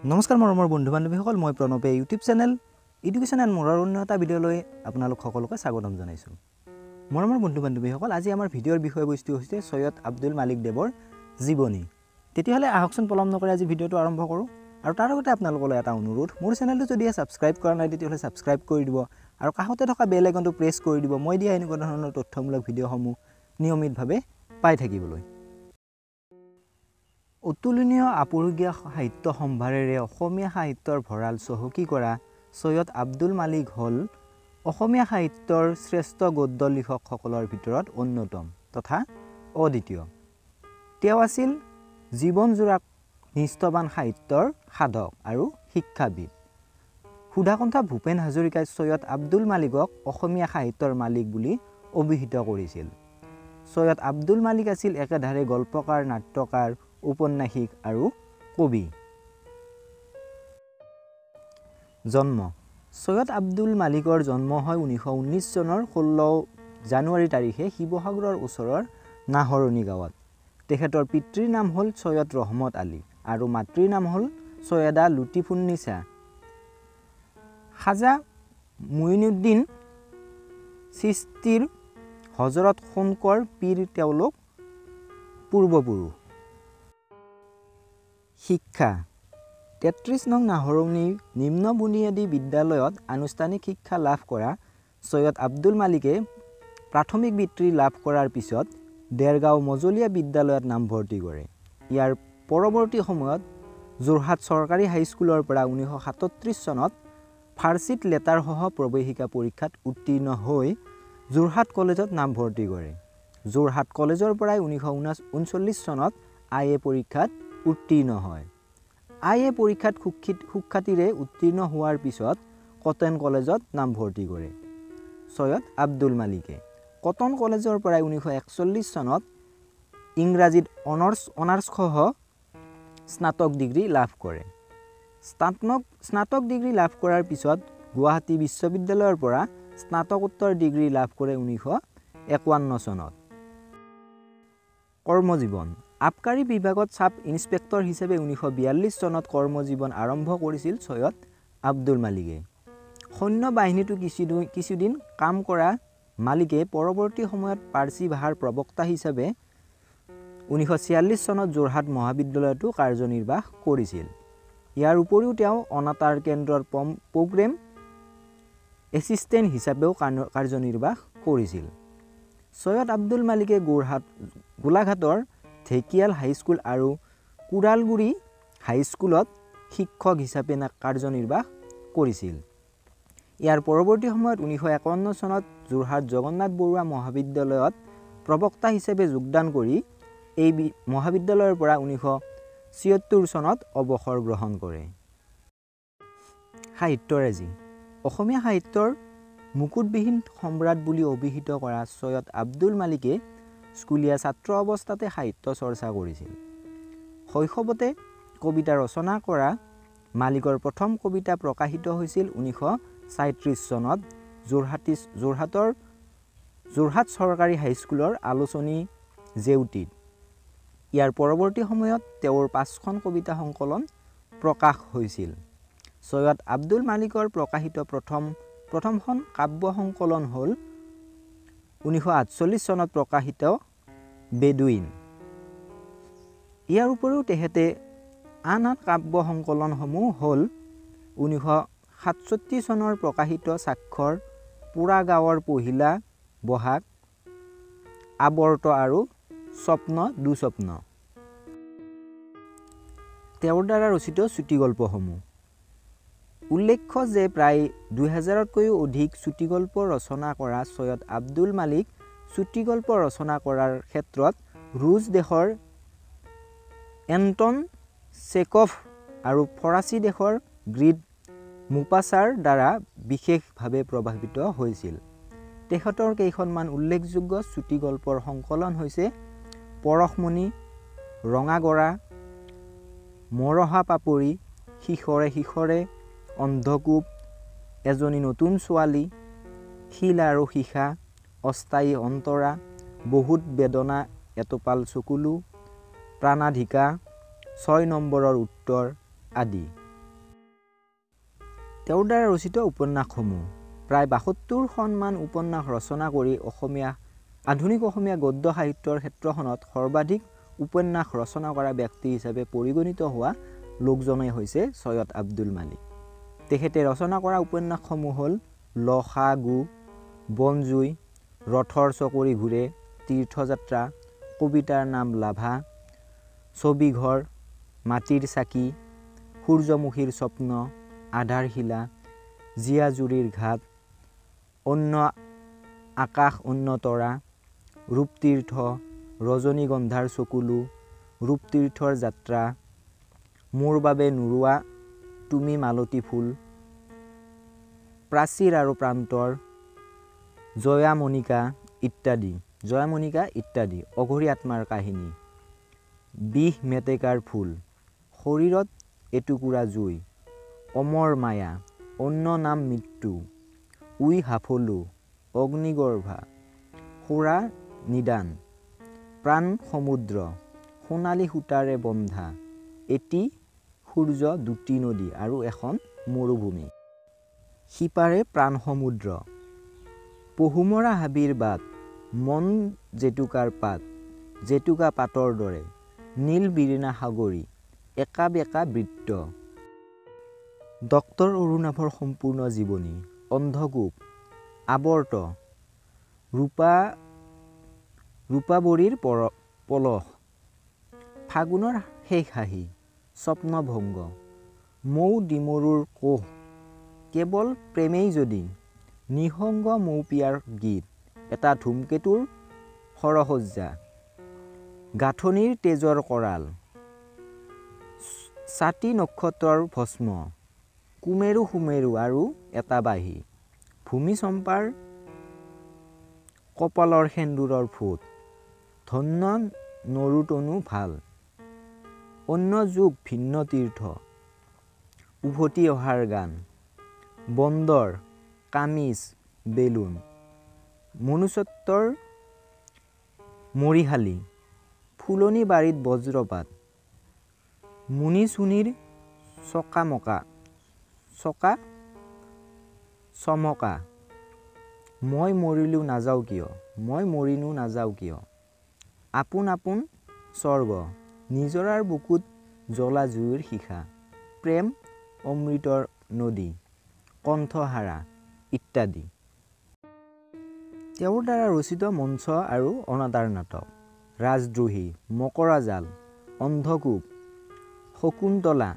নমস্কাৰ মৰমৰ বন্ধু বান্ধৱীসকল, মই প্ৰণৱে ইউটিউব চেনেল এডুকেশ্যন এণ্ড মোৰৰ অন্য এটা ভিডিঅ'লৈ আপোনালোক সকলোকে স্বাগতম জনাইছোঁ। মৰমৰ বন্ধু বান্ধৱীসকল, আজি আমাৰ ভিডিঅ'ৰ বিষয়বস্তু হৈছে সৈয়দ আব্দুল মালিক দেৱৰ জীৱনী। তেতিয়াহ'লে আহকচোন পলম নকৰি আজি ভিডিঅ'টো আৰম্ভ কৰোঁ। আৰু তাৰ আগতে আপোনালোকলৈ এটা অনুৰোধ, মোৰ চেনেলটো যদি ছাবস্ক্ৰাইব কৰা নাই তেতিয়াহ'লে ছাবস্ক্ৰাইব কৰি দিব আৰু কাষতে থকা বেল আইকনটো প্ৰেছ কৰি দিব, মই দিয়া এনেকুৱা ধৰণৰ তথ্যমূলক ভিডিঅ'সমূহ নিয়মিতভাৱে পাই থাকিবলৈ। অতুলনীয় আপুৰুগীয়া সাহিত্য সম্ভাৰেৰে অসমীয়া সাহিত্যৰ ভঁৰাল চহকী কৰা সৈয়দ আব্দুল মালিক হ'ল অসমীয়া সাহিত্যৰ শ্ৰেষ্ঠ গদ্য লিখকসকলৰ ভিতৰত অন্যতম তথা অদ্বিতীয়। তেওঁ আছিল জীৱনজোৰা নিষ্ঠাবান সাহিত্যৰ সাধক আৰু শিক্ষাবিদ। সুধাকণ্ঠ ভূপেন হাজৰিকাই সৈয়দ আব্দুল মালিকক অসমীয়া সাহিত্যৰ মালিক বুলি অভিহিত কৰিছিল। সৈয়দ আব্দুল মালিক আছিল একেধাৰে গল্পকাৰ, নাট্যকাৰ, ঔপন্যাসিক আৰু কবি। জন্ম: সৈয়দ আব্দুল মালিকৰ জন্ম হয় 1919 চনৰ 16 জানুৱাৰী তাৰিখে শিৱসাগৰৰ ওচৰৰ নাহৰণি গাঁৱত। তেখেতৰ পিতৃৰ নাম হ'ল সৈয়দ ৰহমত আলী আৰু মাতৃৰ নাম হ'ল সৈয়দা লুটিফুন্নিছা। খাজা মুইনুদ্দিন চিস্তিৰ হজৰত শংকৰ পীৰ তেওঁলোক পূৰ্বপুৰুষ। শিক্ষা: 33 নং নাহৰণি নিম্ন বুনিয়াদী বিদ্যালয়ত আনুষ্ঠানিক শিক্ষা লাভ কৰা সৈয়দ আব্দুল মালিকে প্ৰাথমিক বৃত্তি লাভ কৰাৰ পিছত দেৰগাঁও মজলীয়া বিদ্যালয়ত নামভৰ্তি কৰে। ইয়াৰ পৰৱৰ্তী সময়ত যোৰহাট চৰকাৰী হাইস্কুলৰ পৰা 1937 চনত ফাৰ্চীত লেটাৰসহ প্ৰৱেশিকা পৰীক্ষাত উত্তীৰ্ণ হৈ যোৰহাট কলেজত নামভৰ্তি কৰে। যোৰহাট কলেজৰ পৰাই 1939 চনত IA পৰীক্ষাত উত্তীৰ্ণ হয়। IA পৰীক্ষাত সুখ্যাতিৰে উত্তীৰ্ণ হোৱাৰ পিছত কটন কলেজত নামভৰ্তি কৰে সৈয়দ আব্দুল মালিকে। কটন কলেজৰ পৰাই 1941 চনত ইংৰাজীত অনাৰ্ছসহ স্নাতক ডিগ্ৰী লাভ কৰে। স্নাতক ডিগ্ৰী লাভ কৰাৰ পিছত গুৱাহাটী বিশ্ববিদ্যালয়ৰ পৰা স্নাতকোত্তৰ ডিগ্ৰী লাভ কৰে 1951 চনত। কৰ্মজীৱন: আবকাৰী বিভাগত ছাব ইন্সপেক্টৰ হিচাপে 1942 চনত কৰ্মজীৱন আৰম্ভ কৰিছিল সৈয়দ আব্দুল মালিকে। সৈন্য বাহিনীতো কিছুদিন কাম কৰা মালিকে পৰৱৰ্তী সময়ত পাৰ্চী ভাষাৰ প্ৰবক্তা হিচাপে 1946 চনত যোৰহাট মহাবিদ্যালয়তো কাৰ্যনিৰ্বাহ কৰিছিল। ইয়াৰ উপৰিও তেওঁ অনাতাঁৰ কেন্দ্ৰৰ প্ৰগ্ৰেম এছিষ্টেণ্ট হিচাপেও কাৰ্যনিৰ্বাহ কৰিছিল। সৈয়দ আব্দুল মালিকে গোলাঘাটৰ ঢেকিয়াল হাইস্কুল আৰু কোৰালগুৰি হাইস্কুলত শিক্ষক হিচাপে কাৰ্যনিৰ্বাহ কৰিছিল। ইয়াৰ পৰৱৰ্তী সময়ত 1951 চনত যোৰহাট জগন্নাথ বৰুৱা মহাবিদ্যালয়ত প্ৰবক্তা হিচাপে যোগদান কৰি এই মহাবিদ্যালয়ৰ পৰা 1976 চনত অৱসৰ গ্ৰহণ কৰে। সাহিত্যৰাজি: অসমীয়া সাহিত্যৰ মুকুটবিহীন সম্ৰাট বুলি অভিহিত কৰা সৈয়দ আব্দুল মালিকে স্কুলীয়া ছাত্ৰ অৱস্থাতে সাহিত্য চৰ্চা কৰিছিল। শৈশৱতে কবিতা ৰচনা কৰা মালিকৰ প্ৰথম কবিতা প্ৰকাশিত হৈছিল 1937 চনত যোৰহাট চৰকাৰী হাইস্কুলৰ আলোচনী জেউতিত। ইয়াৰ পৰৱৰ্তী সময়ত তেওঁৰ 5খন কবিতা সংকলন প্ৰকাশ হৈছিল। সৈয়দ আব্দুল মালিকৰ প্ৰকাশিত প্ৰথমখন কাব্য সংকলন হ'ল 1948 চনত প্ৰকাশিত বেদুইন। ইয়াৰ উপৰিও তেখেতে আন কাব্য সংকলনসমূহ হ'ল 1967 চনৰ প্ৰকাশিত স্বাক্ষৰ, পোৰা গাঁৱৰ পহিলা বহাগ, আৱৰ্ত আৰু স্বপ্ন দুস্বপ্ন। তেওঁৰ দ্বাৰা ৰচিত চুটিগল্পসমূহ: উল্লেখ্য যে প্ৰায় 2000তকৈও অধিক চুটিগল্প ৰচনা কৰা সৈয়দ আব্দুল মালিক চুটিগল্প ৰচনা কৰাৰ ক্ষেত্ৰত ৰুছ দেশৰ এণ্টন চেকভ আৰু ফৰাচী দেশৰ গ্ৰীড মুপাছাৰ দ্বাৰা বিশেষভাৱে প্ৰভাৱিত হৈছিল। তেখেতৰ কেইখনমান উল্লেখযোগ্য চুটিগল্পৰ সংকলন হৈছে পৰশমণি, ৰঙাগৰা, মৰহা পাপৰি, শিখৰে শিখৰে, অন্ধকূপ, এজনী নতুন ছোৱালী, শিল আৰু শিখা, অস্থায়ী অন্তৰা, বহুত বেদনা এটোপাল চকুলো, প্ৰাণাধিকা, 6 নম্বৰৰ উত্তৰ আদি। তেওঁৰ দ্বাৰা ৰচিত উপন্যাসসমূহ প্ৰায় ৭২খনমান উপন্যাস ৰচনা কৰি আধুনিক অসমীয়া গদ্য সাহিত্যৰ ক্ষেত্ৰখনত সৰ্বাধিক উপন্যাস ৰচনা কৰা ব্যক্তি হিচাপে পৰিগণিত হোৱা লোকজনেই হৈছে সৈয়দ আব্দুল মালিক। তেখেতে ৰচনা কৰা উপন্যাসসমূহ হ'ল লসাগু, বনজুই, ৰথৰ চকৰি ঘূৰে, তীৰ্থযাত্ৰা, কবিতাৰ নাম লাভা, ছবিঘৰ, মাটিৰ চাকি, সূৰ্যমুখীৰ স্বপ্ন, আধাৰশিলা, জীয়াজুৰিৰ ঘাট, অন্য আকাশ অন্য তৰা, ৰূপতীৰ্থ, ৰজনীগন্ধাৰ চকুলো, ৰূপতীৰ্থৰ যাত্ৰা, মোৰ বাবে নোৰোৱা তুমি মালতী ফুল, প্ৰাচীৰ আৰু প্ৰান্তৰ, জয়ামণিকা ইত্যাদি, অঘৰী আত্মাৰ কাহিনী, বিষ মেটেকাৰ ফুল, শৰীৰত এটুকুৰা জুই, অমৰ মায়া, অন্য নাম মৃত্যু, উই হাফলু, অগ্নিগৰ্ভা, সুৰা নিদান, প্ৰাণ সমুদ্ৰ, সোণালী সূতাৰে বন্ধা, এটি সূৰ্য দুটি নদী আৰু এখন মৰুভূমি, সিপাৰে প্ৰাণ সমুদ্ৰ, পহুমৰা হাবিৰ বাট, মন জেতুকাৰ পাত, জেতুকা পাতৰ দৰে, নীল বিৰিণা সাগৰী, একা বেকা বৃত্ত, ডক্টৰ অৰুণাভৰ সম্পূৰ্ণ জীৱনী, অন্ধকূপ, আৱৰ্ত, ৰূপাবৰীৰ পলস, ফাগুনৰ শেষ হাঁহি, স্বপ্নভংগ, মৌ ডিমৰুৰ কোহ, কেৱল প্ৰেমেই যদি, নিসংগ মৌপিয়াৰ গীত, এটা ধূমকেতুৰ সৰসজ্জা, গাঁথনিৰ তেজৰ কৰাল, ছাতি নক্ষত্ৰৰ ভস্ম, কুমেৰু সুমেৰু আৰু এটা বাঁহী, ভূমিচম্পাৰ কপালৰ সেন্দুৰৰ ফুট, ধন্য নৰুতনু ভাল, অন্য যুগ ভিন্ন তীৰ্থ, উভতি অহাৰ গান, বন্দৰ, কামিজ, বেলুন, মনুষ্যত্বৰ মৰিশালী, ফুলনি বাৰীত বজ্ৰপাত, মুনি চুনিৰ চমকা, মই মৰিনো নাযাওঁ কিয়, আপোন আপোন স্বৰ্গ, নিজৰাৰ বুকুত জ্বলা জুইৰ শিখা, প্ৰেম অমৃতৰ নদী, কণ্ঠহাৰা ইত্যাদি। তেওঁৰ দ্বাৰা ৰচিত মঞ্চ আৰু অনাদাৰ নাটক ৰাজদ্ৰোহী, মকৰা জাল, অন্ধকূপ, শকুন্তলা,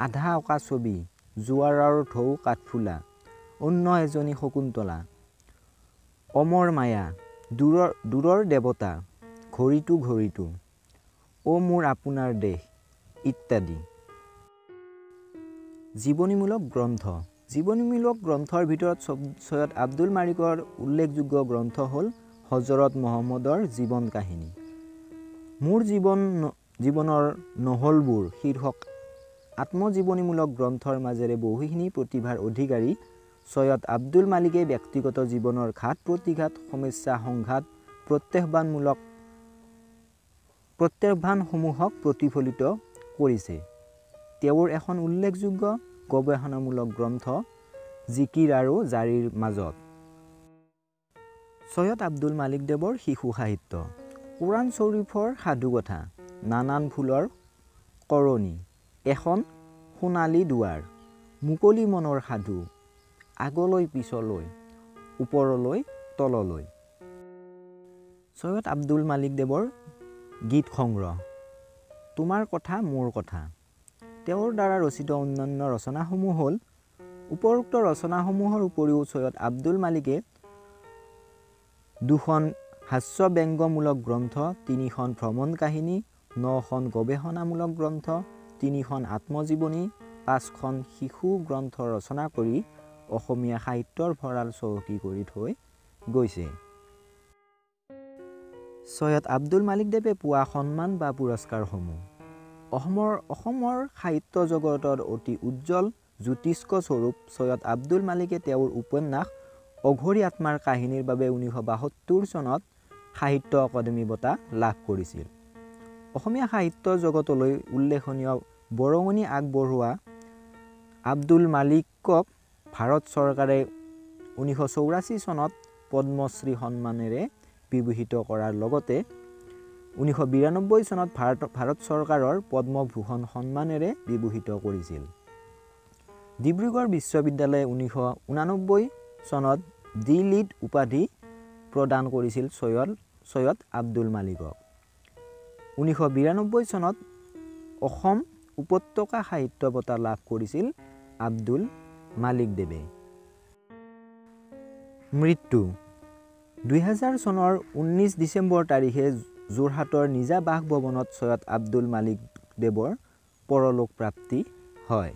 আধা অঁকা ছবি, জোৱাৰৰ ঢৌ কাঠফুলা, অন্য এজনী শকুন্তলা, অমৰ মায়া, দূৰৰ দেৱতা, ঘড়ীটো, অ মোৰ আপোনাৰ দেশ ইত্যাদি। জীৱনীমূলক গ্ৰন্থৰ ভিতৰত সৈয়দ আব্দুল মালিকৰ উল্লেখযোগ্য গ্ৰন্থ হ'ল হজৰত মহম্মদৰ জীৱন কাহিনী, মোৰ জীৱনৰ নহলবোৰ শীৰ্ষক আত্মজীৱনীমূলক গ্ৰন্থৰ মাজেৰে বহুখিনি প্ৰতিভাৰ অধিকাৰী সৈয়দ আব্দুল মালিকে ব্যক্তিগত জীৱনৰ ঘাত প্ৰতিঘাত, সমস্যা সংঘাত, প্ৰত্যাহ্বানসমূহক প্ৰতিফলিত কৰিছে। তেওঁৰ এখন উল্লেখযোগ্য গৱেষণামূলক গ্ৰন্থ জিকিৰ আৰু জাৰিৰ মাজত। সৈয়দ আব্দুল মালিক দেৱৰ শিশু সাহিত্য, কোৰাণ শ্বৰীফৰ সাধুকথা, নানান ফুলৰ কৰণী, এখন সোণালী দুৱাৰ, মুকলি মনৰ সাধু, আগলৈ পিছলৈ, ওপৰলৈ তললৈ। সৈয়দ আব্দুল মালিক দেৱৰ গীত সংগ্ৰহ, তোমাৰ কথা মোৰ কথা। তেওঁৰ দ্বাৰা ৰচিত অন্যান্য ৰচনাসমূহ হ'ল, উপৰোক্ত ৰচনাসমূহৰ উপৰিও সৈয়দ আব্দুল মালিকে 2খন হাস্যব্যংগমূলক গ্ৰন্থ, 3খন ভ্ৰমণ কাহিনী, 9খন গৱেষণামূলক গ্ৰন্থ, 3খন আত্মজীৱনী, 5খন শিশু গ্ৰন্থ ৰচনা কৰি অসমীয়া সাহিত্যৰ ভঁৰাল চহকী কৰি থৈ গৈছে। সৈয়দ আব্দুল মালিক দেৱে পোৱা সন্মান বা পুৰস্কাৰসমূহ, অসমৰ সাহিত্য জগতৰ অতি উজ্জ্বল জ্যোতিষ্ক স্বৰূপ সৈয়দ আব্দুল মালিকে তেওঁৰ উপন্যাস অঘৰী আত্মাৰ কাহিনীৰ বাবে 1972 চনত সাহিত্য অকাডেমি বঁটা লাভ কৰিছিল। অসমীয়া সাহিত্য জগতলৈ উল্লেখনীয় বৰঙণি আগবঢ়োৱা আব্দুল মালিকক ভাৰত চৰকাৰে 1984 চনত পদ্মশ্ৰী সন্মানেৰে বিভূষিত কৰাৰ লগতে 1992 চনত ভাৰত চৰকাৰৰ পদ্মভূষণ সন্মানেৰে বিভূষিত কৰিছিল। ডিব্ৰুগড় বিশ্ববিদ্যালয়ে 1989 চনত ডি লিট উপাধি প্ৰদান কৰিছিল সৈয়দ আব্দুল মালিকক। 1992 চনত অসম উপত্যকা সাহিত্য বঁটা লাভ কৰিছিল আব্দুল মালিক দেৱে। মৃত্যু 2000 চনৰ 19 ডিচেম্বৰ তাৰিখে যোৰহাটৰ নিজা বাসভৱনত সৈয়দ আব্দুল মালিক দেৱৰ পৰলোক প্ৰাপ্তি হয়।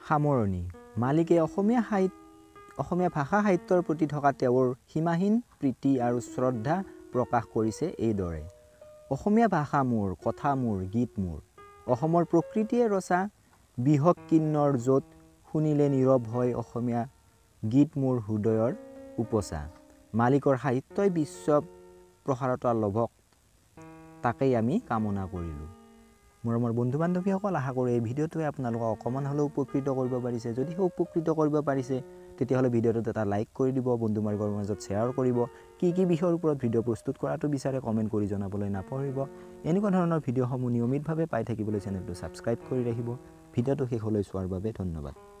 সামৰণি। মালিকে অসমীয়া ভাষা সাহিত্যৰ প্ৰতি থকা তেওঁৰ সীমাহীন প্ৰীতি আৰু শ্ৰদ্ধা প্ৰকাশ কৰিছে এইদৰে। অসমীয়া ভাষা মোৰ, কথা মোৰ, গীত মোৰ। অসমৰ প্ৰকৃতিয়ে ৰচা বিহগ কিন্নৰ য'ত শুনিলে নীৰৱ হয় অসমীয়া গীত মোৰ হৃদয়ৰ উপচা। মালিকৰ সাহিত্যই বিশ্ব প্ৰসাৰতা লভক, তাকেই আমি কামনা কৰিলোঁ। মৰমৰ বন্ধু বান্ধৱীসকল, আশা কৰোঁ এই ভিডিঅ'টোৱে আপোনালোকক অকণমান হ'লেও উপকৃত কৰিব পাৰিছে। যদিহে উপকৃত কৰিব পাৰিছে তেতিয়াহ'লে ভিডিঅ'টোত এটা লাইক কৰি দিব, বন্ধুবৰ্গৰ মাজত শ্বেয়াৰ কৰিব। কি বিষয়ৰ ওপৰত ভিডিঅ' প্ৰস্তুত কৰাটো বিচাৰে কমেণ্ট কৰি জনাবলৈ নাপাহৰিব। এনেকুৱা ধৰণৰ ভিডিঅ'সমূহ নিয়মিতভাৱে পাই থাকিবলৈ চেনেলটো ছাবস্ক্ৰাইব কৰি ৰাখিব। ভিডিঅ'টো শেষলৈ চোৱাৰ বাবে ধন্যবাদ।